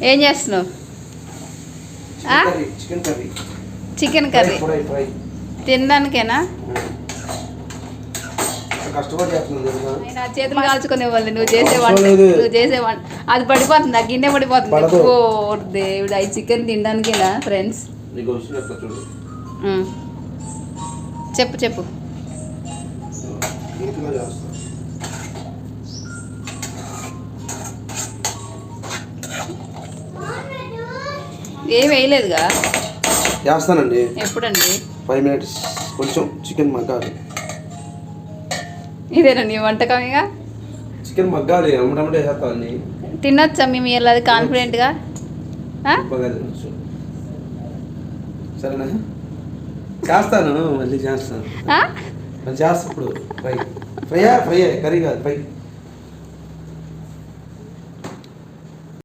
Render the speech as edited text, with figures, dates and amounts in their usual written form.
ఏం చేస్తున్నావు? Chicken curry తినడానికేనా? నా చేతులు కాల్చుకునే వాళ్ళు నువ్వు చేసేవాళ్ళు అది పడిపోతుంది, ఆ గిన్నె పడిపోతుంది. ఓ దేవుడు, అవి చికెన్ తినడానికేనా ఫ్రెండ్స్? చెప్పు చెప్పు. ఏం వేయలేదుగా? చేస్తానండి. ఎప్పుడండి? 5 minutes కొంచెం చికెన్ మగ్గాలి. ఇదేనా నీ వంటకం? ఇక చికెన్ మగ్గాలి, అమ్మటమ్మటే చేస్తానండి. తినొచ్చా మేము ఇలా కాన్ఫిడెంట్గా? సరేనా? చేస్తాను, మళ్ళీ చేస్తాను. మళ్ళీ చేస్తా. ఇప్పుడు ఫ్రై కర్రీ కాదు, ఫ్రై.